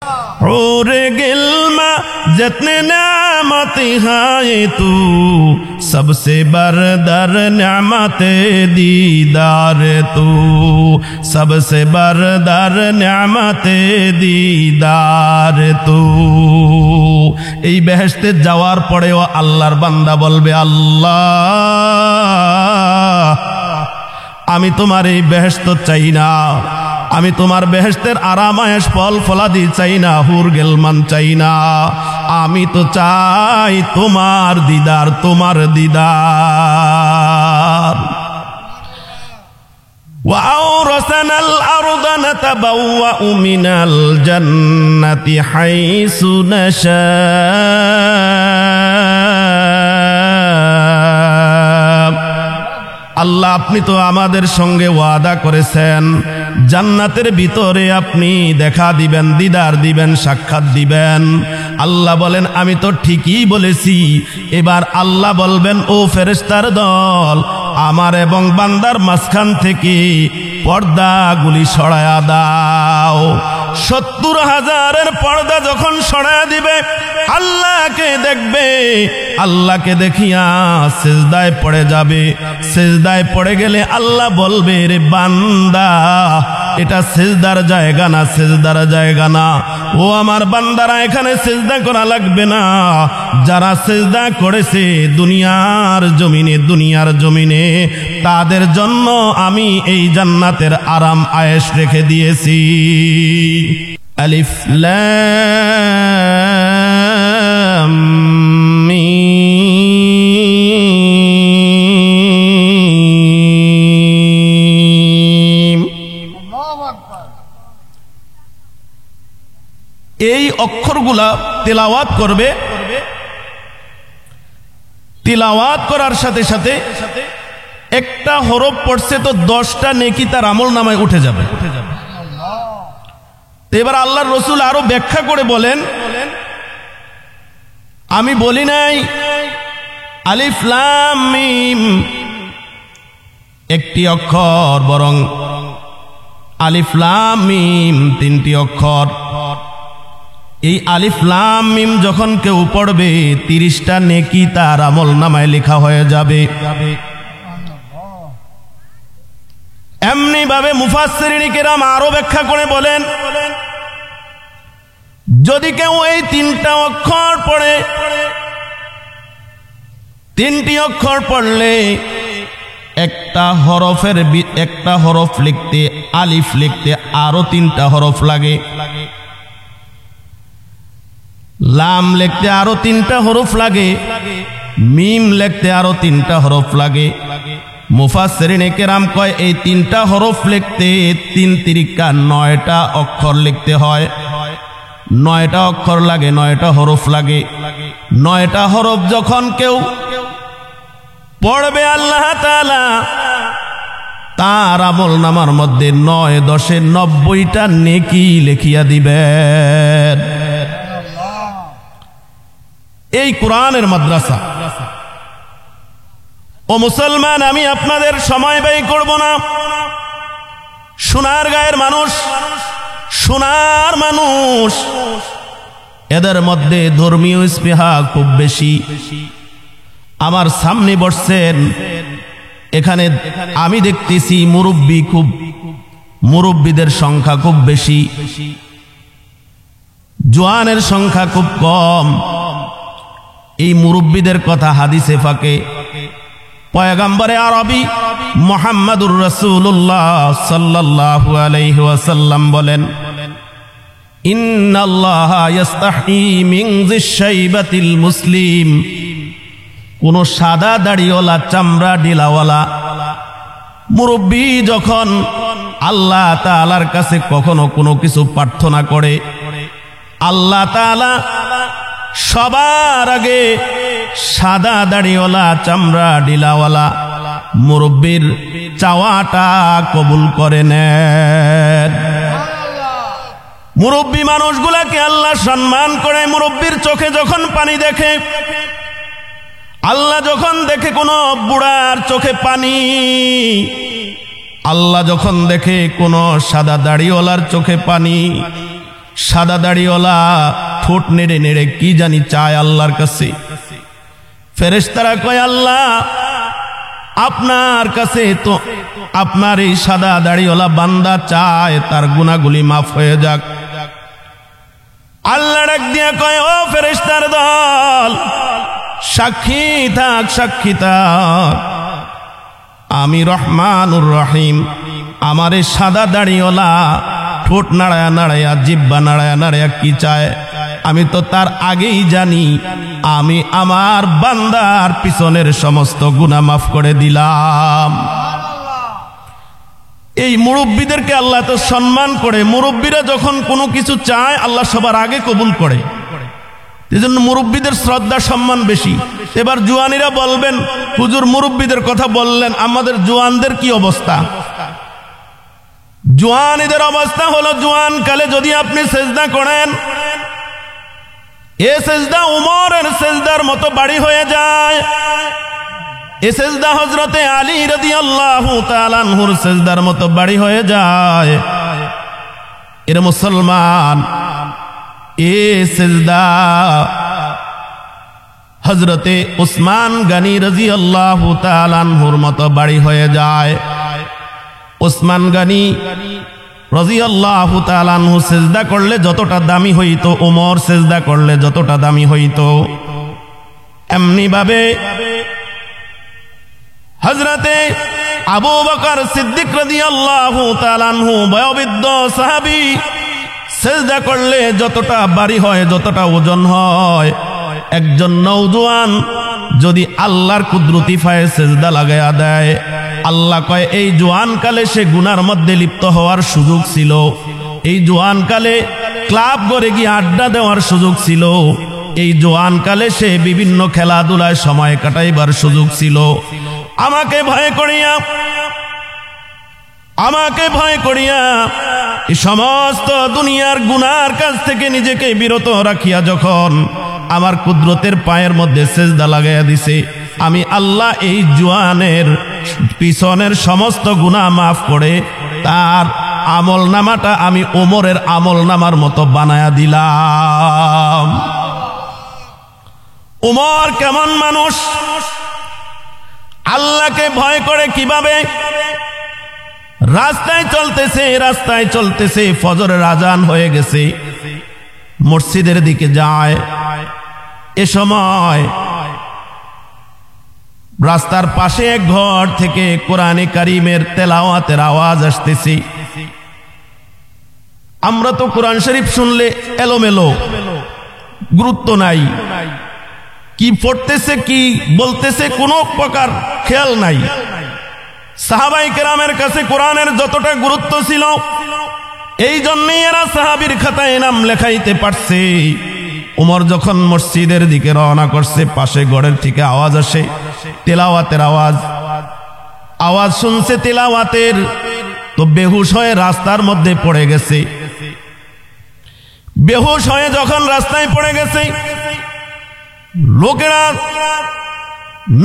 और गिल्मा जितने नेमत है तू सबसे बरदर नेमत दीदार तू सबसे बरदर नेमत दीदार तू। এই বেহেশতে যাওয়ার পরেও আল্লাহর বান্দা বলবে, আল্লাহ আমি তোমার এই বেহেশত চাই না, আমি তোমার বেহেশতের আরাম আয়েশ ফল ফলাদি চাই না, হুর গেলমান চাই না, আমি তো চাই তোমার দিদার, তোমার দিদার। وأورثنا الأرض نتبوأ من الجنة حيث نشاء। আল্লাহ আপনি তো আমাদের সঙ্গে ওয়াদা করেছেন জান্নাতের ভিতরে আপনি দেখা দিবেন, দিদার দিবেন, সাক্ষাৎ দিবেন। আল্লাহ বলেন আমি তো ঠিকই বলেছি। এবার আল্লাহ বলবেন, ও ফেরেশতার দল, আমার এবং বান্দার মাঝখান থেকে পর্দাগুলি সরায়া দাও। ৭০,০০০-এর পর্দা যখন সরায়া দিবে আল্লাহকে দেখবে, আল্লাহকে দেখিয়া সিজদায় পড়ে যাবে। সিজদায় পড়ে গেলে আল্লাহ বলবে, রে বান্দা এটা সিজদার জায়গা না, সিজদার জায়গা না। ও আমার বান্দারা এখানে সিজদা করা লাগবে না, যারা সিজদা করেছে দুনিয়ার জমিনে, দুনিয়ার জমিনে তাদের জন্য আমি এই জান্নাতের আরাম আয়েশ রেখে দিয়েছি। আলিফ লাম মিম। এই অক্ষরগুলা তেলাওয়াত করবে, তিলাওয়াত করার সাথে সাথে একটা হরফ পড়ছে তো 10টা নেকি তার আমল নামায় উঠে যাবে। এবার আল্লাহর রসুল আরো ব্যাখ্যা করে বলেন, আমি বলি নাই আলিফ লাম মিম একটি অক্ষর, বরং আলিফ লাম মিম 3টি অক্ষর। এই আলিফ লাম মিম যখন কেউ পড়বে 30টা নেকি তার আমল নামায় লেখা হয়ে যাবে। এমনি ভাবে মুফাসসিরিন কিরাম আরো ব্যাখ্যা করে বলেন, যদি কেউ এই 3টা অক্ষর পড়ে, 3টি অক্ষর পড়লে একটা হরফ লিখতে, আলিফ লিখতে আরো 3টা হরফ লাগে, লাম লিখতে আরো 3টা হরফ লাগে, মিম লিখতে আরো 3টা হরফ লাগে। মুফাসসিরিন কিরাম কয় এই 3টা হরফ লিখতে 3 তিরিকা 9টা অক্ষর লিখতে হয়। 9টা অক্ষর লাগে, 9টা হরফ লাগে। 9টা হরফ যখন কেউ পড়বে আল্লাহ তাআলা তার আমল নামার মধ্যে 9 10 90টা নেকি লিখিয়া দিবেন। এই কোরআনের মাদ্রাসা। ও মুসলমান, আমি আপনাদের সময় ব্যয় করব না। সোনার গায়ের মানুষ, সোনার মানুষ, এদের মধ্যে ধর্মীয় স্পৃহা খুব বেশি। আমার সামনে বসছেন, এখানে আমি দেখতেছি মুরব্বীদের সংখ্যা খুব বেশি, জওয়ানের সংখ্যা খুব কম। এই মুরব্বীদের কথা হাদিসে ফাঁকে পয়গম্বরে আরবি মুহাম্মদুর রাসূলুল্লাহ সাল্লাল্লাহু আলাইহি ওয়াসাল্লাম বলেন, ইন্নাল্লাহা ইস্তাহি মিন যিশ-শাইবাতিল মুসলিম। কোন সাদা দাড়িওয়ালা চামড়া ডিলাওয়ালা মুরব্বী যখন আল্লাহ তাআলার কাছে কখনো কোনো কিছু প্রার্থনা করে, আল্লাহ তাআলা সবার আগে সাদা দাড়িওয়ালা চামড়া ডিলাওয়ালা মুরব্বীর চাওয়াটা কবুল করে নেন। মুরব্বী মানুষগুলাকে আল্লাহ সম্মান করে। মুরব্বীর চোখে যখন পানি দেখে, আল্লাহ যখন দেখে কোন বুড়ার চোখে পানি, আল্লাহ যখন দেখে কোন সাদা দাড়িওয়ালার চোখে পানি, সাদা দাড়িওয়ালা ঠোঁট নেড়ে নেড়ে কি জানি চায় আল্লাহর কাছে। ফেরেশতারা কয়, আল্লাহ আপনার কাছে তো আপনার এই সাদা দাড়িওয়ালা বান্দা চায় তার গুনাহগুলি মাফ হয়ে যাক। আল্লাহ ডাক দিয়া কয়, ও ফেরেশতার দল, সাক্ষী থাক, সাক্ষী থাক, আমি রহমানুর রহিম। আমার এই সাদা দাড়িওয়ালা ঠোঁট নাড়ায়া নাড়ায়া, জিহ্বা নাড়ায়া নাড়ায়া কি চায় আমি তো তার আগেই জানি। আমি আমার বান্দার পিছনের সমস্ত গুনাহ মাফ করে দিলাম। এই মুরব্বীদেরকে আল্লাহ তো সম্মান করে। মুরব্বীরা যখন কোনো কিছু চায় আল্লাহ সবার আগে কবুল করে, এজন্য মুরব্বীদের শ্রদ্ধা সম্মান বেশি। এবার জুয়ানিরা বলবেন, হুজুর মুরব্বীদের কথা বললেন, আমাদের জুয়ানদের কি অবস্থা? জুয়ানিদের অবস্থা হলো, জুয়ান কালে যদি আপনি সেজদা করেন, এ সেজদা উমরের সেজদার মতো বাড়ি হয়ে যায়। এ সেজদা হযরতে আলী রাদিয়াল্লাহু তাআলা আনহুর সেজদার মতো বাড়ি হয়ে যায়। এর মুসলমান, এ সেজদা হযরতে উসমান গনি রাদিয়াল্লাহু তাআলা আনহুর মতো বাড়ি হয়ে যায়। উসমান গনি রাদিয়াল্লাহু তাআলা আনহু সেজদা করলে যতটা দামি হইতো, ওমর সেজদা করলে যতটা দামি হইতো, এমনি ভাবে হযরতে আবু বকর সিদ্দিক রাদিয়াল্লাহু তাআলা আনহু বয়োবৃদ্ধ সাহাবী সেজদা করলে যতটা ভারী হয়, যতটা ওজন হয়, একজন নওজোয়ান যদি আল্লাহর কুদরতি ফায়ে সেজদা লাগায়া দেয়, আল্লাহ কয় এই জোয়ান কালে সে গুনার মধ্যে লিপ্ত হওয়ার সুযোগ ছিল, এই জোয়ান কালে ক্লাব করে গিয়ে আড্ডা দেওয়ার সুযোগ ছিল, এই জোয়ান কালে সে বিভিন্ন খেলাধুলায় সময় কাটাইবার সুযোগ ছিল। আমাকে ভয় করিয়া এই সমস্ত দুনিয়ার গুনার কাছ থেকে নিজেকে বিরত রাখিয়া যখন আমার কুদরতের পায়ের মধ্যে সেজদা লাগাইয়া দিছে, আমি আল্লাহ এই জুয়ানের পিছনের সমস্ত গুনাহ মাফ করে তার আমল নামাটা আমি ওমরের আমল নামার মতো বানায়া দিলাম। ওমর কেমন মানুষ, আল্লাহকে ভয় করে কিভাবে? রাস্তায় চলতেছে, ফজরের আজান হয়ে গেছে, মসজিদের দিকে যায়। এ সময় রাস্তার পাশে এক ঘর থেকে কোরআনে কারীমের তেলাওয়াতের আওয়াজ আসতেছে। আমরা তো কোরআন শরীফ শুনলে এলোমেলো, গুরুত্ব নাই, কি পড়তেছে কি বলতেছে কোনো প্রকার খেয়াল নাই। সাহাবাই কেরামের কাছে কোরআনের যতটা গুরুত্ব ছিল, এই জন্যই এরা সাহাবীর খাতায় নাম লেখাইতে পারছে। উমর যখন মসজিদের দিকে রওনা করছে, পাশে ঘরের থেকে আওয়াজ আসে, তেলাওয়াতের আওয়াজ শুনছে তেলাওয়াতের, তো বেহুশ হয়ে রাস্তার মধ্যে পড়ে গেছে। বেহুশ হয়ে যখন রাস্তায় পড়ে গেছে, লোকেরা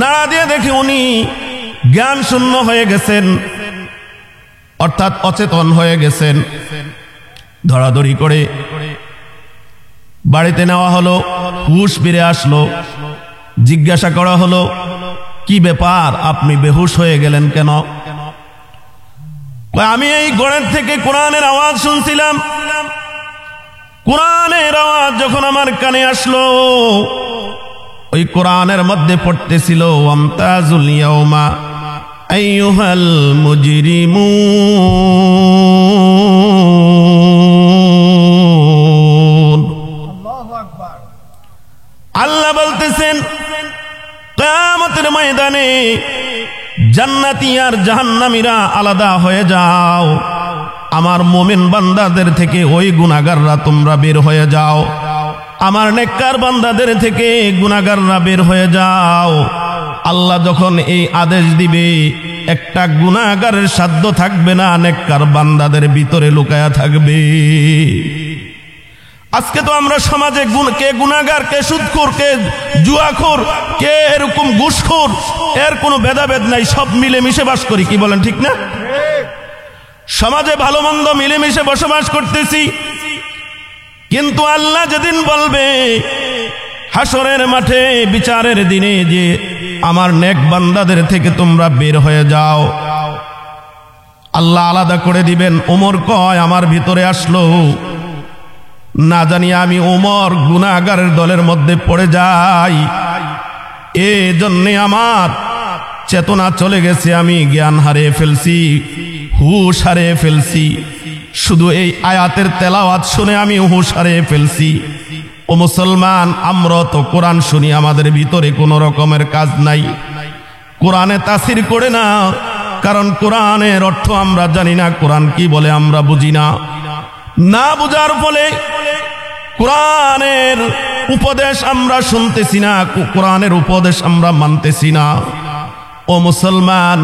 নাড়া দিয়ে দেখে উনি জ্ঞান শূন্য হয়ে গেছেন, অর্থাৎ অচেতন হয়ে গেছেন। ধরাধরি করে বাড়িতে নেওয়া হলো, হুশ ফিরে আসলো। জিজ্ঞাসা করা হলো, কি ব্যাপার, আপনি বেহুশ হয়ে গেলেন কেন? আমি এই ঘরের থেকে কোরআনের আওয়াজ শুনছিলাম, কোরআনের আওয়াজ যখন আমার কানে আসলো, ওই কোরআনের মধ্যে পড়তেছিল, ওয়ামতাজুল ইয়াউমা আইয়ুহাল মুজরিমুন। আল্লাহ বলতেছেন কিয়ামতের ময়দানে জান্নাতি আর জাহান্নামীরা আলাদা হয়ে যাও, আমার মুমিন বান্দাদের থেকে ওই গুনাহগাররা তোমরা বের হয়ে যাও, আমার নেককার বান্দাদের থেকে গুনাহগাররা বের হয়ে যাও। আল্লাহ যখন এই আদেশ দিবে, একটা গুনাহগারের সাধ্য থাকবে না নেককার বান্দাদের ভিতরে লুকায়া থাকবে। আজকে তো আমরা সমাজে কে গুনাহগার, কে সুদখোর, কে জুয়াখোর, কে এরকম ঘুষখোর, এর কোনো ভেদাভেদ নাই, সব মিলেমিশে বাস করি। কি বলেন, ঠিক না? সমাজে ভালো মন্দ মিলেমিশে বসবাস করতেছি। কিন্তু আল্লাহ যেদিন বলবে হাসরের মাঠে বিচারের দিনে যে আমার নেক বান্দাদের থেকে তোমরা বের হয়ে যাও, আল্লাহ আলাদা করে দিবেন। ওমর কয় আমার ভিতরে আসলো, না জানি আমি ওমর গুনাহগারের দলের মধ্যে পড়ে যাই, এজন্যে আমার চেতনা চলে গেছে, আমি জ্ঞান হারিয়ে ফেলছি, হুশ হারিয়ে ফেলছি। শুধু এই আয়াতের তেলাওয়াত শুনে আমি হুশ হারিয়ে ফেলছি। ও মুসলমান, আমরা তো কোরআন শুনি, আমাদের ভিতরে কোনো রকমের কাজ নাই, কোরআনে তাসির করে না, কারণ কোরআনের অর্থ আমরা জানি না, কোরআন কি বলে আমরা বুঝি না। না বুঝার ফলে কোরআনের উপদেশ আমরা শুনতেছি না, কোরআনের উপদেশ আমরা মানতেছি না। ও মুসলমান,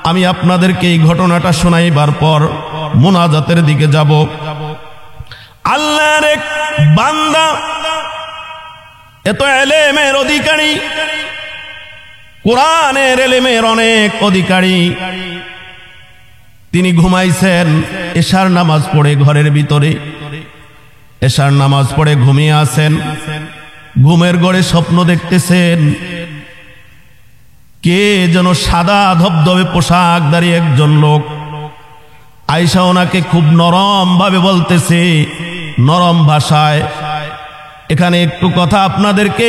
আমি আপনাদেরকে এই ঘটনাটা শোনাইবার পর মুনাজাতের দিকে যাব। আল্লাহর এক বান্দা, এত এলেমের অধিকারী, কোরআনের এলেমের অনেক অধিকারী, তিনি ঘুমাইছেন। এশার নামাজ পড়ে ঘরের ভিতরে, এশার নামাজ পড়ে ঘুমিয়ে আছেন। ঘুমের ঘরে স্বপ্ন দেখতেছেন, কে যেন সাদা ধবধবে পোশাকধারী একজন লোক আয়েশা ওনাকে খুব নরম ভাবে বলতেছে, নরম ভাষায়। এখানে একটু কথা আপনাদেরকে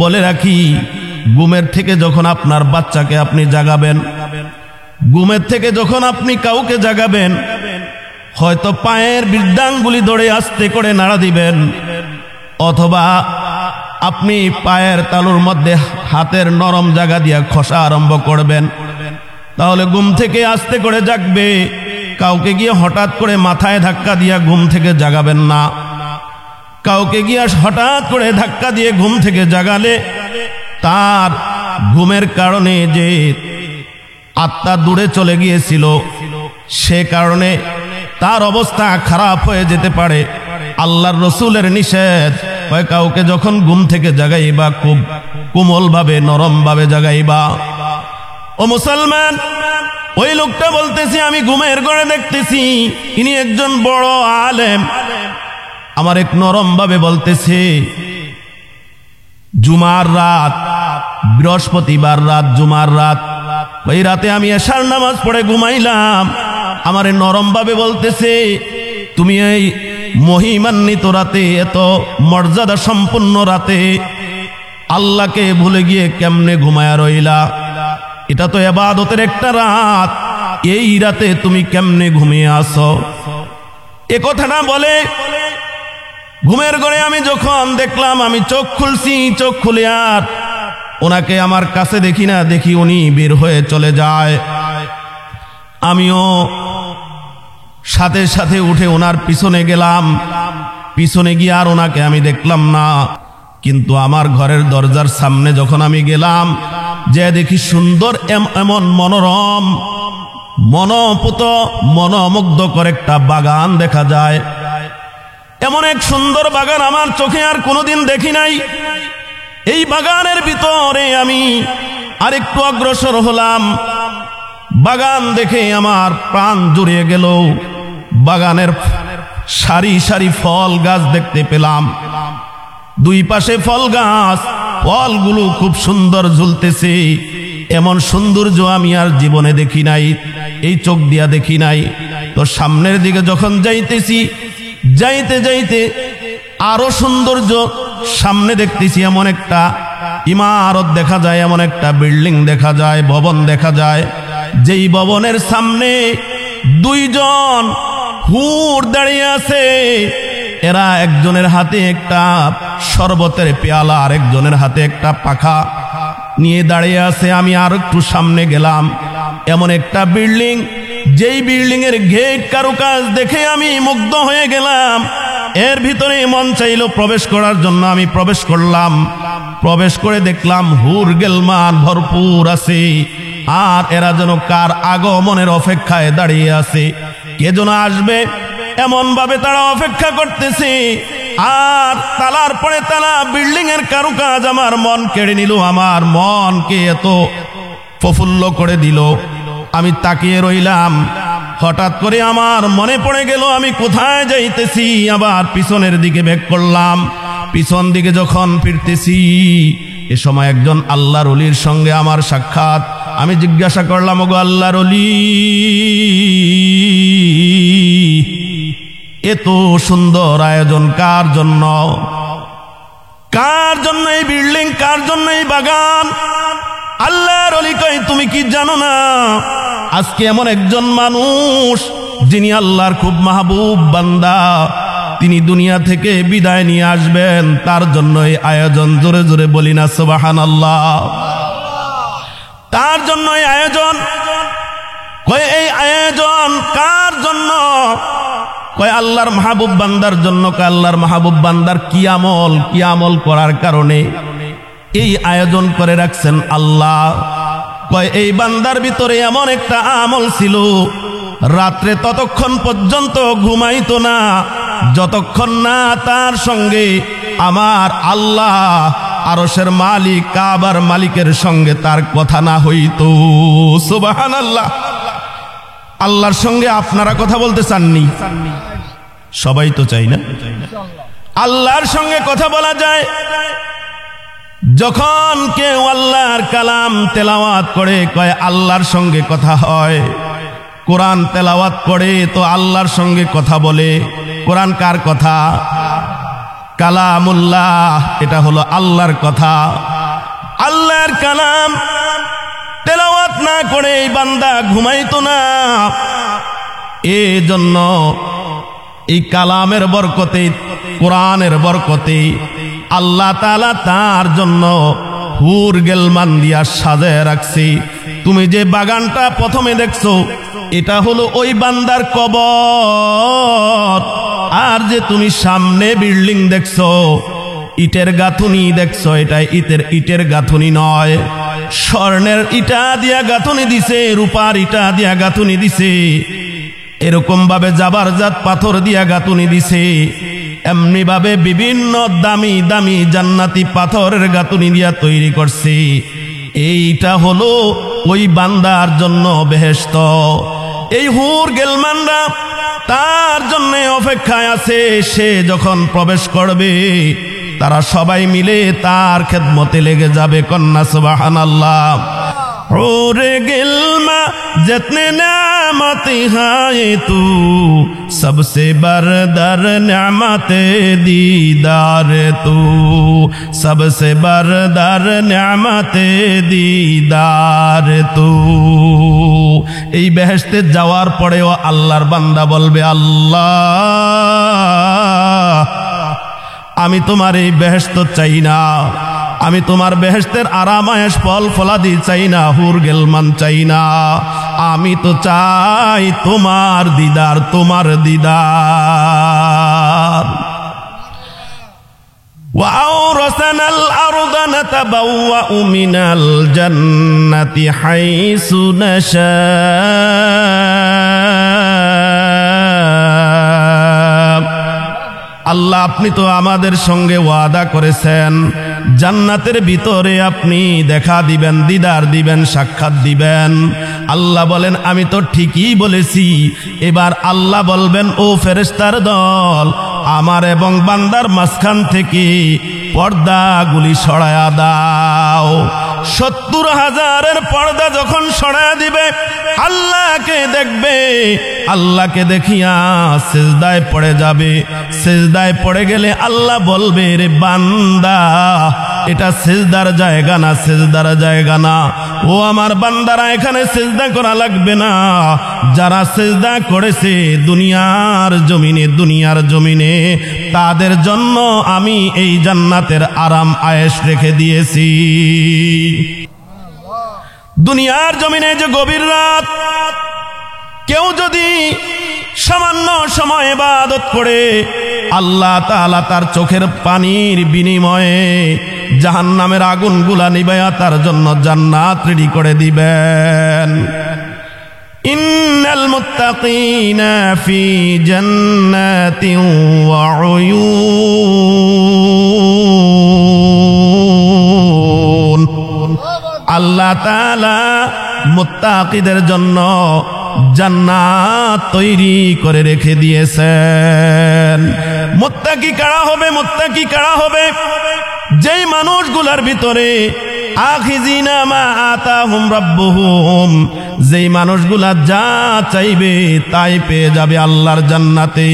বলে রাখি, ঘুমের থেকে যখন আপনার বাচ্চাকে আপনি জাগাবেন, ঘুমের থেকে যখন আপনি কাউকে জাগাবেন, হয়তো পায়ের বৃদ্ধাঙ্গুলি ধরে আস্তে করে নাড়া দিবেন, অথবা আপনি পায়ের তালুর মধ্যে হাতের নরম জায়গা দিয়া খসা আরম্ভ করবেন, তাহলে ঘুম থেকে আস্তে করে জাগবে। কাউকে গিয়ে হঠাৎ করে মাথায় ধাক্কা দিয়া ঘুম থেকে জাগাবেন না। কাউকে গিয়ে হঠাৎ করে ধাক্কা দিয়ে ঘুম থেকে জাগালে তার ঘুমের কারণে যে আত্মা দূরে চলে গিয়েছিল, সে কারণে তার অবস্থা খারাপ হয়ে যেতে পারে। আল্লাহর রসুলের নিষেধ, কাউকে যখন ঘুম থেকে জাগাইবা খুব কোমল ভাবে, নরম ভাবে জাগাইবা। ও মুসলমান, ওই লোকটা বলতেছি, আমি ঘুমের ঘরে দেখতেছি ইনি একজন বড় আলেম। আমার এক নরম ভাবে বলতেছে, জুমার রাত, বৃহস্পতিবার রাত, জুমার রাত, ওই রাতে আমি এশার নামাজ পড়ে ঘুমাইলাম। আমার নরম ভাবে বলতেছে, তুমি এই মহিমান্বিত রাতে, এত মর্যাদা সম্পন্ন রাতে আল্লাহকে ভুলে গিয়ে কেমনে ঘুমায়া রইলা? এটা তো ইবাদতের একটা রাত, এই রাতে তুমি কেমনে ঘুমিয়ে আসো? এ কথাটা বলে ঘুমের ঘরে আমি যখন দেখলাম, আমি চোখ খুলছি, চোখ খুলে আর ওনাকে আমার কাছে দেখি না, দেখি উনি বের হয়ে চলে যায়। আমিও সাথে সাথে উঠে ওনার পিছনে গেলাম। পিছনে গিয়ে আর ওনাকে আমি দেখলাম না, কিন্তু আমার ঘরের দরজার সামনে যখন আমি গেলাম, যে দেখি সুন্দর এমন মনোরম, মনোপুত, মনোমুগ্ধকর একটা বাগান দেখা যায়। এমন এক সুন্দর বাগান আমার চোখে আর কোনোদিন দেখি নাই। এই বাগানের ভিতরে আমি আরেকটু অগ্রসর হলাম। বাগান দেখে আমার প্রাণ জুড়িয়ে গেল। বাগানের সারি সারি ফল গাছ দেখতে পেলাম, দুই পাশে ফল গাছ, ফলগুলো খুব সুন্দর ঝুলতেছে। এমন সৌন্দর্য আমি আর জীবনে দেখি নাই, এই চোখ দিয়া দেখি নাই। তো সামনের দিকে যখন যাইতেছি, যাইতে যাইতে আরো সৌন্দর্য সামনে দেখতেছি। এমন একটা ইমারত দেখা যায়, এমন একটা বিল্ডিং দেখা যায়, ভবন দেখা যায়, যেই ভবনের সামনে দুইজন হুর দাঁড়িয়ে আছে। এরা একজনের হাতে একটা শরবতের পেয়ালা, আর একজনের হাতে একটা পাখা নিয়ে দাঁড়িয়ে আছে। আমি আর একটু সামনে গেলাম, এমন একটা বিল্ডিং, যেই বিল্ডিং এর গেট কারুকাজ দেখে আমি মুগ্ধ হয়ে গেলাম। এর ভিতরে মন চাইলো প্রবেশ করার জন্য, আমি প্রবেশ করলাম। প্রবেশ করে দেখলাম হুর গেলমান ভরপুর আছে, আর এরা যেন কার আগমনের অপেক্ষায় দাঁড়িয়ে আছে, কে যেন আসবে এমন ভাবে তারা অপেক্ষা করতেছে। আর তালার পরে তালা, বিল্ডিং এর কারুকাজ আমার মন কেড়ে নিল, আমার মনকে এত প্রফুল্ল করে দিল। আমি তাকিয়ে রইলাম। হঠাৎ করে আমার মনে পড়ে গেল আমি কোথায় যাইতেছি। আবার পিছনের দিকে ব্যাক করলাম। পিছন দিকে যখন ফিরতেছি, এ সময় একজন আল্লাহর ওলির সঙ্গে আমার সাক্ষাৎ। আমি জিজ্ঞাসা করলাম, ওগো আল্লাহর ওলি, এত সুন্দর আয়োজন কার জন্য? কার জন্য এই বিল্ডিং? কার জন্য এই বাগান? আল্লাহর ওলি কয়, তুমি কি জানো না আজকে এমন একজন মানুষ যিনি আল্লাহর খুব মাহবুব বান্দা, তিনি দুনিয়া থেকে বিদায় নিয়ে আসবেন, তার জন্য এই আয়োজন। জোরে জোরে বলি না সুবহানাল্লাহ। তার জন্য এই আয়োজন। কয় এই আয়োজন কার জন্য? কয় আল্লাহর মাহবুব বান্দার জন্য। কয় আল্লাহর মাহবুব বান্দার কি আমল করার কারণে এই আয়োজন করে রাখছেন আল্লাহ? কয় এই বান্দার ভিতরে এমন একটা আমল ছিল, রাত্রে ততক্ষণ পর্যন্ত ঘুমাইতো না যতক্ষণ না তার সঙ্গে আমার আল্লাহ আরশের মালিক কাবার মালিকের সঙ্গে তার কথা না হইতো। সুবহানাল্লাহ। আল্লাহর সঙ্গে আপনারা কথা বলতে চাননি? সবাই তো চাই না? আল্লাহর সঙ্গে কথা বলা যায় যখন কেউ আল্লাহর কালাম তেলাওয়াত করে। কয় আল্লাহর সঙ্গে কথা হয়। কোরআন তেলাওয়াত করে তো আল্লাহর সঙ্গে কথা বলে। কোরআন কার কথা? কালামুল্লাহ, এটা হলো আল্লাহর কথা। আল্লাহর কালাম তেলাওয়াত না করে এই বান্দা ঘুমাইতো না। এজন্য এই কালামের বরকতে, কোরআনের বরকতে আল্লাহ তাআলা তার জন্য হুর গেলমান দিয়া সাজায় রাখছে। তুমি যে বাগানটা প্রথমে দেখছো, এটা হলো ওই বান্দার কবর। আর যে তুমি সামনে বিল্ডিং দেখছো, ইটের গাঁথুনি দেখছো, এটা ইটের গাঁথুনি নয়, স্বর্ণের ইটা দিয়া গাঁথুনি দিছে, রূপার ইটা দিয়া গাঁথুনি দিছে, এরকম ভাবে জাবারজাত পাথর দিয়া গাঁথুনি দিছে। এমনি ভাবে বিভিন্ন দামি দামি জান্নাতি পাথরের গাঁথুনি দিয়া তৈরি করছে। এইটা হলো ওই বান্দার জন্য বেহেশত। এই হুর গেলমানরা তার জন্য অপেক্ষায় আছে। সে যখন প্রবেশ করবে, তারা সবাই মিলে তার খেদমতে লেগে যাবে। কন্যা সুবহানাল্লাহ। হুর গেলমা जितने नेमत है तू सबसे बरदर नेमत दीदार तू सबसे बरदर नेमत दीदार तू। এই বেহেশতে যাওয়ার পরেও আল্লাহর বান্দা বলবে, আল্লাহ আমি তোমার এই বেহেশত চাই না, আমি তোমার বেহেশতের আরাম আয়েশ ফল ফলাদি চাই না, হুর গেলমান চাই না, আমি তো চাই তোমার দিদার, তোমার দিদার। وأورثنا الأرض نتبوأ من الجنة حيث نشاء। আল্লাহ আপনি তো আমাদের সঙ্গে ওয়াদা করেছেন জান্নাতের ভিতরে আপনি দেখা দিবেন, দিদার দিবেন, সাক্ষাৎ দিবেন। আল্লাহ বলেন আমি তো ঠিকই বলেছি। এবার আল্লাহ বলবেন, ও ফেরেশতার দল, আমার এবং বান্দার মাঝখান থেকে পর্দাগুলি সরায়া দাও। 70,000 পর্দা যখন সরায়া দিবে, আল্লাহকে দেখবে, আল্লাহকে দেখিয়া সিজদায় পড়ে যাবে। সিজদায় পড়ে গেলে আল্লাহ বলবে, রে বান্দা এটা সিজদার জায়গা না, সিজদার জায়গা না। ও আমার বান্দারা, এখানে সিজদা করা লাগবে না। যারা সিজদা করেছে দুনিয়ার জমিনে তাদের জন্য আমি এই জান্নাতের আরাম আয়েশ রেখে দিয়েছি। দুনিয়ার জমিনে যে গভীর রাত, কেউ যদি সামান্য সময় ইবাদত করে, আল্লাহ তাআলা তার চোখের পানির বিনিময়ে জাহান্নামের আগুনগুলা নিভাইয়া তার জন্য জান্নাত রেডি করে দিবেন। ইন্নাল মুত্তাকিনা ফি জান্নাতিন ওয়া উয়ুন। আল্লাহ তাআলা মুত্তাকিদের জন্য জান্নাত তৈরি করে রেখে দিয়েছেন। মুত্তাকি কারা হবে? মুত্তাকি কারা হবে? যেই মানুষগুলার ভিতরে আখিজিনা মা আতাহুম রাব্বুহুম, যেই মানুষগুলা যা চাইবে তাই পেয়ে যাবে আল্লাহর জান্নাতে।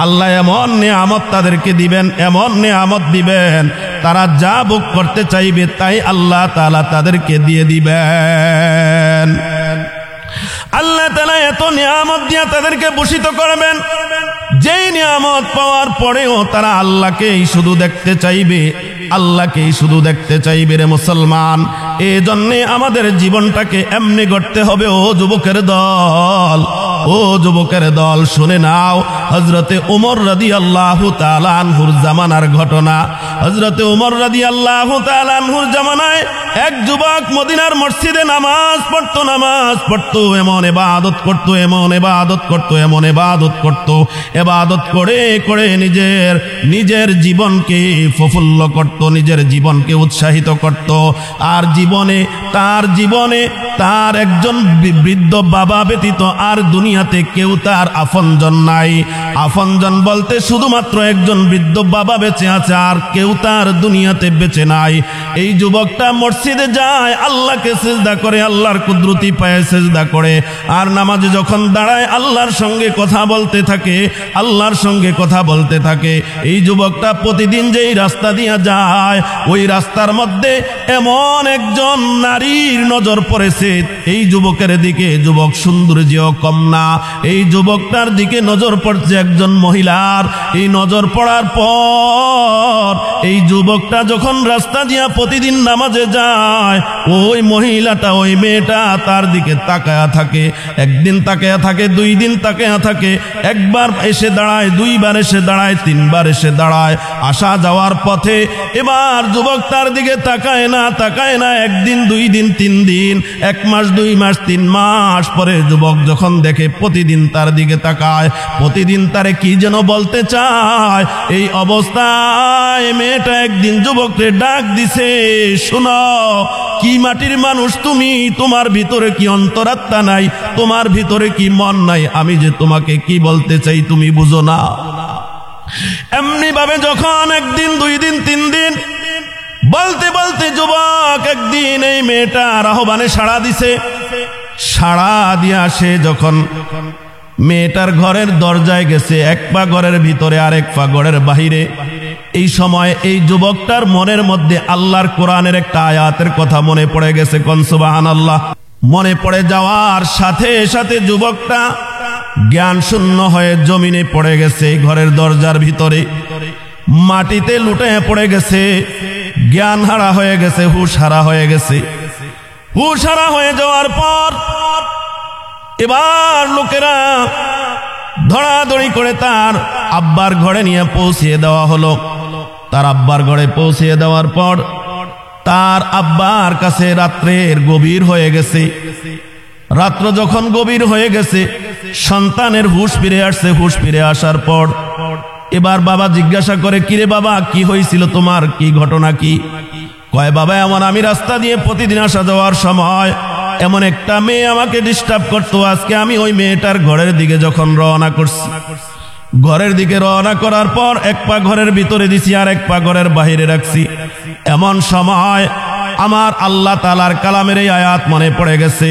আল্লাহ এমন নেয়ামত তাদেরকে দিবেন, এমন নেয়ামত দিবেন, তারা যা ভোগ করতে চাইবে তাই আল্লাহ তাআলা তাদেরকে দিয়ে দিবেন। আল্লাহ তাআলা এত নিয়ামত দিয়া তাদেরকে ভূষিত করবেন, যেই নিয়ামত পাওয়ার পরেও তারা আল্লাহকেই শুধু দেখতে চাইবে, আল্লাহকেই শুধু দেখতে চাইবে। রে মুসলমান, এই জন্যে আমাদের জীবনটাকে এমনি গড়তে হবে। ও যুবকের দল, ও যুবকের দল, শুনে নাও হযরতে ওমর রাদিয়াল্লাহু তাআলা আনহুর জামানার ঘটনা। হযরতে ওমর রাদিয়াল্লাহু তাআলা আনহুর জামানায় এক যুবক মদিনার মসজিদে নামাজ পড়তো, এমন ইবাদত করতো, এমন ইবাদত করতো, এমন ইবাদত করতো, ইবাদত করে করে নিজের জীবনকে প্রফুল্ল করতো, নিজের জীবনকে উৎসাহিত করতো। আর জীবনে তার একজন বৃদ্ধ বাবা ব্যতীত আর দুনিয়াতে কেউ তার আপনজন নাই। আপনজন বলতে শুধুমাত্র একজন বৃদ্ধ বাবা বেঁচে আছে, আর কেউ তার দুনিয়াতে বেঁচে নাই। এই যুবকটা মসজিদে যায়, আল্লাহকে সিজদা করে, আল্লাহর কুদরতি পায়ে সিজদা করে, আর নামাজে যখন দাঁড়ায় আল্লাহর সঙ্গে কথা বলতে থাকে, আল্লাহর সঙ্গে কথা বলতে থাকে। এই যুবকটা প্রতিদিন যেই রাস্তা দিয়ে যায়, ওই রাস্তার মধ্যে এমন একজন নারীর নজর পড়েছে। এই যুবকের দিকে, যুবক সৌন্দর্যও কম না, এই যুবকটার দিকে নজর পড়ছে একজন মহিলার। এই নজর পড়ার পর এই যুবকটা যখন রাস্তা দিয়া প্রতিদিন নামাজে যায়, ওই মহিলাটা, ওই মেয়েটা তার দিকে তাকায়া থাকে। একদিন তাকায়া থাকে, 2 দিন তাকায়া থাকে, একবার এসে দাঁড়ায়, 2বার এসে দাঁড়ায়, 3বার এসে দাঁড়ায়। আসা যাওয়ার পথে এবার যুবক তার দিকে তাকায় না, 1 দিন, 2 দিন, 3 দিন, 1 মাস, 2 মাস, 3 মাস পরে যুবক যখন দেখে প্রতিদিন তার দিকে তাকায়, প্রতিদিন তারে কি যেন বলতে চায়। এই অবস্থায় মেয়েটা একদিন যুবককে ডাক দিছে, শোনো, কি মাটির মানুষ তুমি? তোমার ভিতরে কি অন্তরাত্মা নাই? তোমার ভিতরে কি মন নাই? আমি যে তোমাকে কি বলতে চাই তুমি বুঝো না? এমনি ভাবে যখন 1 দিন, 2 দিন, 3 দিন বলতে বলতে যুবক একদিন এই মেয়েটার আহ্বানে সাড়া দিছে। সাড়া দিয়া সে যখন মেয়েটার ঘরের দরজায় গেছে, 1 পা ঘরের ভিতরে আর 1 পা ঘরের বাহিরে, এই সময় এই যুবকটার মনের মধ্যে আল্লাহর কোরআনের একটা আয়াতের কথা মনে পড়ে গেছে। কোন সুবহানাল্লাহ। মনে পড়ে যাওয়ার সাথে সাথে যুবকটা জ্ঞান শূন্য হয়ে জমিনে পড়ে গেছে, ঘরের দরজার ভিতরে মাটিতে লুটে পড়ে গেছে, জ্ঞান হারা হয়ে গেছে, হুশ হারা হয়ে গেছে। হুশ হারা হয়ে যাওয়ার পর এবার লোকেরা ধরাধরি করে তার আব্বার ঘরে নিয়ে পৌঁছিয়ে দেওয়া হলো। তার আব্বার ঘরে পৌঁছিয়ে দেওয়ার পর তার আব্বার কাছে রাত্রের গভীর হয়ে গেছে। রাত্র যখন গভীর হয়ে গেছে, সন্তানের হুশ ফিরে আসছে। হুশ ফিরে আসার পর এবার বাবা জিজ্ঞাসা করে, কিরে বাবা, কি হয়েছিল তোমার, কি ঘটনা কি? কয়, বাবা এমন আমি রাস্তা দিয়ে প্রতিদিন আসা যাওয়ার সময় এমন একটা মেয়ে আমাকে ডিস্টার্ব করতো। আজকে আমি ওই মেয়েটার ঘরের দিকে যখন রওনা করছি, ঘরের দিকে রওনা করার পর 1 পা ঘরের ভিতরে দিছি আর 1 পা ঘরের বাহিরে রাখছি। এমন সময় আমার আল্লাহ তাআলার কালামের এই আয়াত মনে পড়ে গেছে,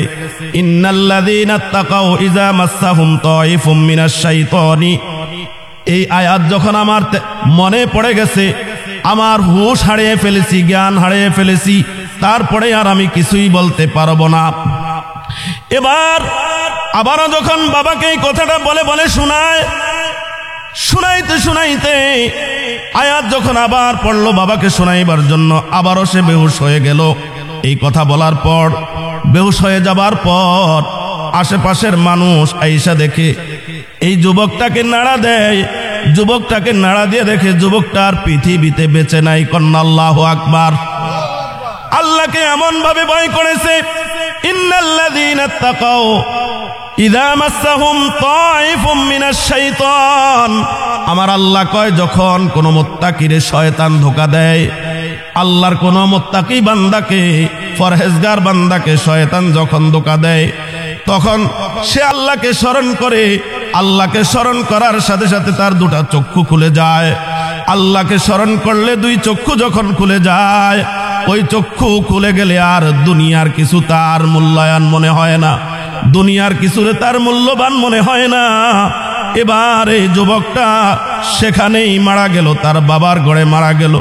ইন্নাল্লাযীনা তাকাউ ইযা মাসসাহুম তাইফুম মিনাশ শাইতানি। এই আয়াত যখন আমার মনে পড়ে গেছে, আমার হুশ হারিয়ে ফেলেছি, জ্ঞান হারিয়ে ফেলেছি, তারপরে আর আমি কিছুই বলতে পারবো না। এবার আবারও যখন বাবাকে এই কথাটা বলে বলে শুনাইতে আয়াত যখন আবার পড়লো বাবাকে শোনাইবার জন্য, আবারও সে বেহুশ হয়ে গেল। এই কথা বলার পর, বেহুশ হয়ে যাবার পর আশেপাশের মানুষ আইসা দেখে এই যুবকটাকে নাড়া দেয়। যুবকটাকে নাড়া দিয়ে দেখে যুবকটার পৃথিবীতে বেঁচে নাই। কন্যা আল্লাহু আকবার। আল্লাহকে এমন ভাবে ভয় করেছে, ইন্নাল্লাযীনা তাকাউ ইযা মাসসাহুম তাইফুম মিনাশ শাইতান। আমার আল্লাহ কয়, যখন কোন মুত্তাকিরে শয়তান ধোঁকা দেয়, আল্লাহর কোন মুত্তাকি বান্দাকে, পরহেজগার বান্দাকে শয়তান যখন ধোঁকা দেয়, তখন সে আল্লাহকে স্মরণ করে। আল্লাহকে স্মরণ করার সাথে সাথে তার দুটা চক্ষু খুলে যায়। আল্লাহকে স্মরণ করলে দুই চক্ষু যখন খুলে যায়, ওই চক্ষু খুলে গেলে আর দুনিয়ার কিছু তার মূল্যায়ন মনে হয় না, দুনিয়ার কিছুরে তার মূল্যবান মনে হয় না। এবার এই যুবকটা সেখানেই মারা গেল, তার বাবার ঘরে মারা গেল।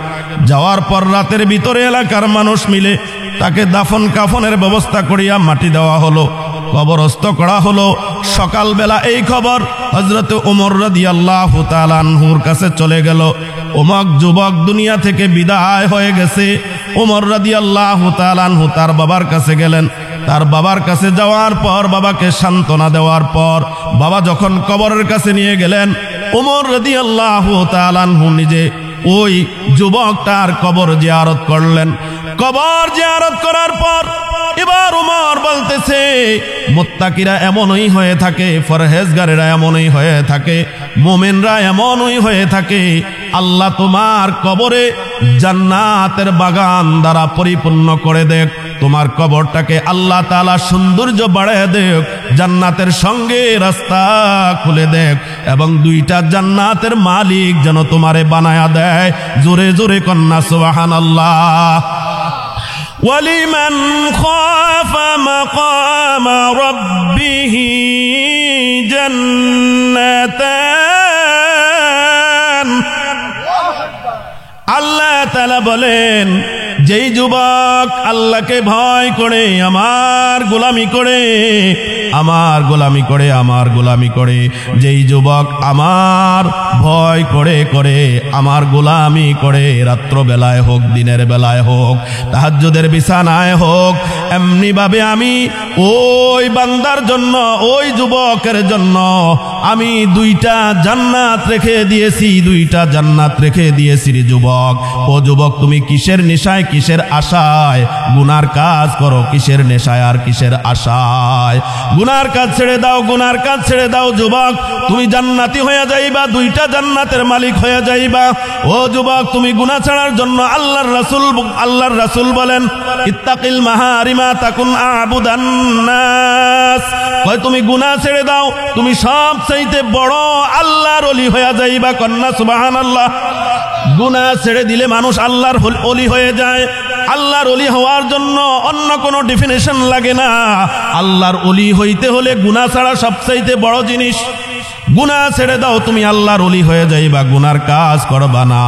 যাওয়ার পর রাতের ভিতরে এলাকার মানুষ মিলে তাকে দাফন কাফনের ব্যবস্থা করিয়া মাটি দেওয়া হলো, কবরস্থ করা হলো। সকালবেলা এই খবর হযরত ওমর রাদিয়াল্লাহু তাআলা আনহুর কাছে চলে গেল। অমুক যুবক দুনিয়া থেকে বিদায় হয়ে গেছে। ওমর রাদিয়াল্লাহু তাআলা আনহু তার বাবার কাছে গেলেন। তার বাবার কাছে যাওয়ার পর বাবাকে সান্ত্বনা দেওয়ার পর বাবা যখন কবরের কাছে নিয়ে গেলেন, ওমর রাদিয়াল্লাহু তাআলা আনহু নিজে ওই যুবকটার কবর জিয়ারত করলেন। কবর জিয়ারত করার পর এবার ওমর বলতেছে, মুত্তাকিরা এমনই হয়ে থাকে, পরহেজগারেরা এমনই হয়ে থাকে, মুমিনরা এমনই হয়ে থাকে। আল্লাহ তোমার কবরে জান্নাতের বাগান দ্বারা পরিপূর্ণ করে দেখ, তোমার কবরটাকে আল্লাহ তাআলা সৌন্দর্য বাড়ায় দেখ, জান্নাতের সঙ্গে রাস্তা খুলে দেখ, এবং দুইটা জান্নাতের মালিক যেন তোমারে বানায়া দেয়। জোরে জোরে কন্যা সুবহানাল্লাহ। ওয়ালিমান খাফা মাকাম রাব্বিহি জান্নাতান। আল্লাহ তাআলা বলেন, যেই যুবক আল্লাহকে ভয় করে, আমার গোলামি করে, আমার গোলামি করে, আমার গোলামি করে, যেই যুবক আমার ভয় করে করে আমার গোলামি করে, রাত্র বেলায় হোক দিনের বেলায় হোক, তাহাজ্জুদের বিছানায় হোক, এমনি ভাবে আমি ওই বান্দার জন্য, ওই যুবকের জন্য আমি দুইটা জান্নাত রেখে দিয়েছি, দুইটা জান্নাত রেখে দিয়েছি রে যুবক। ও যুবক, তুমি কিসের নেশায়, কিসের আশায় গুনার কাজ করো? কিসের নেশায় আর কিসের আশায়? গুনার কাজ ছেড়ে দাও, গুনার কাজ ছেড়ে দাও যুবক, তুমি জান্নাতি হয়ে যাইবা, দুইটা জান্নাতের মালিক হয়ে যাইবা। ও যুবক, তুমি গুনাহ ছাড়ার জন্য আল্লাহর রাসূল বলেন, ইত্তাকিল মাহারিমা তাকুন আবুদান নাস। কয় তুমি গুনাহ ছেড়ে দাও, তুমি সবচাইতে বড় আল্লাহর ওলি হয়ে যাইবা। কন্যা সুবহানাল্লাহ। গুনাহ ছেড়ে দিলে মানুষ আল্লাহর ওলি হয়ে যায়। আল্লাহর ওলি হওয়ার জন্য অন্য কোনো ডেফিনেশন লাগে না। আল্লাহর ওলি হইতে হলে গুনাহ ছাড়া সবচাইতে বড় জিনিস। গুনাহ ছেড়ে দাও, তুমি আল্লাহর ওলি হয়ে যাইবা, গুনার কাজ করবা না।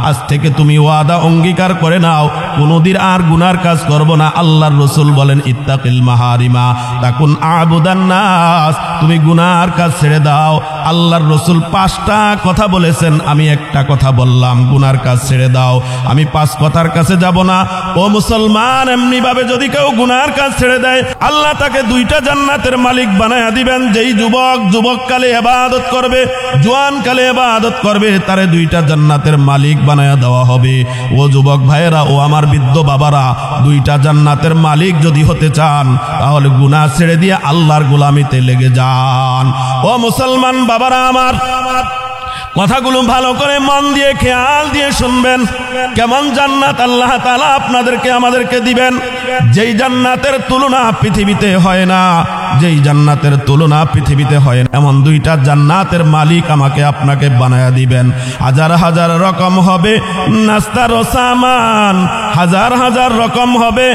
আজ থেকে তুমি ওয়াদা অঙ্গীকার করে নাও, কোনদিন আর গুনার কাজ করব না। আল্লাহর রাসূল বলেন, ইত্তাকিল মাহারিমা তাকুন আবুদান নাস। তুমি গুনার কাজ ছেড়ে দাও। আল্লাহর রাসূল 5টা কথা বলেছেন, আমি একটা কথা বললাম, গুনার কাজ ছেড়ে দাও। আমি 5 কথার কাছে যাব না। ও মুসলমান, এমনি ভাবে যদি কেউ গুনার কাজ ছেড়ে দেয়, আল্লাহ তাকে 2টা জান্নাতের মালিক বানায়া দিবেন। যেই যুবককালে ইবাদত করবে, জওয়ানকালে ইবাদত করবে, তারে 2টা জান্নাতের মালিক বানায়া দেওয়া হবে। ও যুবক ভাইয়েরা, ও আমার বৃদ্ধ বাবারা, 2টা জান্নাতের মালিক যদি হতে চান, তাহলে গুনাহ ছেড়ে দিয়ে আল্লাহর গোলামিতে লেগে যান। ও মুসলমান বাবারা আমার, কথাগুলো ভালো করে মন দিয়ে খেয়াল দিয়ে শুনবেন। কেমন জান্নাত আল্লাহ তাআলা আপনাদেরকে আমাদেরকে দিবেন, যেই জান্নাতের তুলনা পৃথিবীতে হয় না, যেই জান্নাতের তুলনা পৃথিবীতে হয় না, এমন 2টা জান্নাতের মালিক আমাকে আপনাকে বানায়া দিবেন। হাজার হাজার রকম হবে নাস্তার ও সামান, হাজার হাজার রকম হবে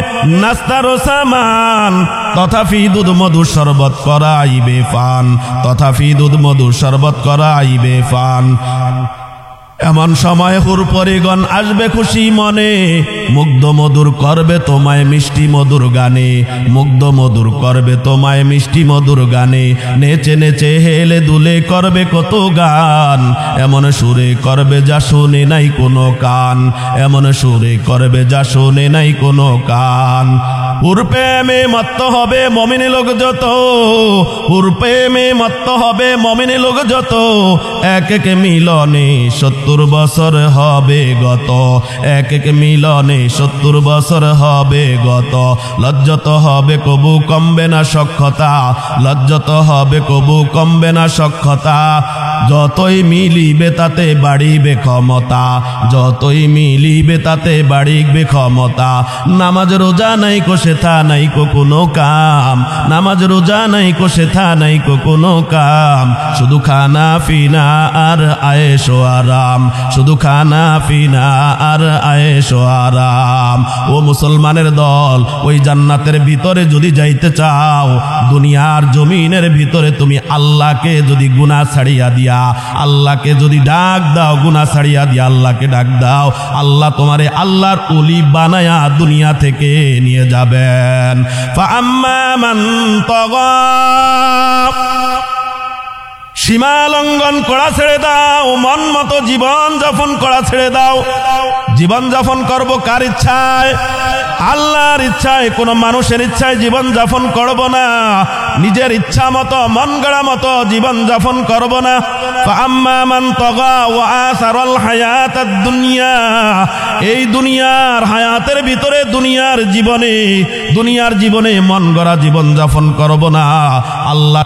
নাস্তার ও সামান, তথাপি দুধ মধু শরবত করাইবে পান, তথাপি দুধ মধু শরবত করাইবে পান। এমন সময় হুর পরিগণ আসবে খুশি মনে, মুগ্ধ মধুর করবে তোমায় মিষ্টি মধুর গানে, মুগ্ধ মধুর করবে তোমায় মিষ্টি মধুর গানে, নেচে নেচে হেলে দুলে করবে কত গান, এমন সুরে করবে যা শুনে নাই কোনো কান, এমন সুরে করবে যা শুনে নাই কোনো কান। প্রেমে মত্ত হবে মমিনে লোক যত, প্রেমে মত্ত হবে মমিনে লোক যত, এক এক মিলনে 70 বছর হবে গত, এক এক মিলনে 70 বছর হবে গত। লজ্জত হবে কবু কমবে না সক্ষতা, লজ্জত হবে কবু কমবে না সক্ষতা, যতই মিলিবে তাতে বাড়িবে ক্ষমতা, যতই মিলিবে তাতে বাড়িবে ক্ষমতা। নামাজ রোজা নাই কোষে সেথা নাই কোনো কাম, নামাজ রোজা নাই সেথা নাই কোনো কাম, শুধু খানা পিনা আর আয়েশো আরাম, শুধু খানা পিনা আর আয়েশো আরাম। ও মুসলমানের দল, ওই জান্নাতের ভিতরে যদি যাইতে চাও, দুনিয়ার জমিনের ভিতরে তুমি আল্লাহকে যদি গুনাহ ছাড়িয়া দিয়া, আল্লাহকে যদি ডাক দাও, গুনাহ ছাড়িয়া দিয়া আল্লাহকে ডাক দাও, আল্লাহ তোমারে আল্লাহর ওলি বানায়া দুনিয়া থেকে নিয়ে যাবেন। ফাআম্মা মান তাগা, সীমা লঙ্ঘন করা ছেড়ে দাও, মন মতো জীবন যাপন করা ছেড়ে দাও। জীবন যাপন করব কার ইচ্ছায়? আল্লাহর ইচ্ছায়, কোন মানুষের ইচ্ছায় জীবন যাপন করব না। নিজের ইচ্ছা মতো, মন গড়া মতো জীবন যাপন করব না। ফাআম্মা মান তাগা ওয়া আসারাল হায়াতাদ দুনিয়া, এই দুনিয়ার হায়াতের ভিতরে, দুনিয়ার জীবনে মন গড়া জীবন যাপন করব না। আল্লাহ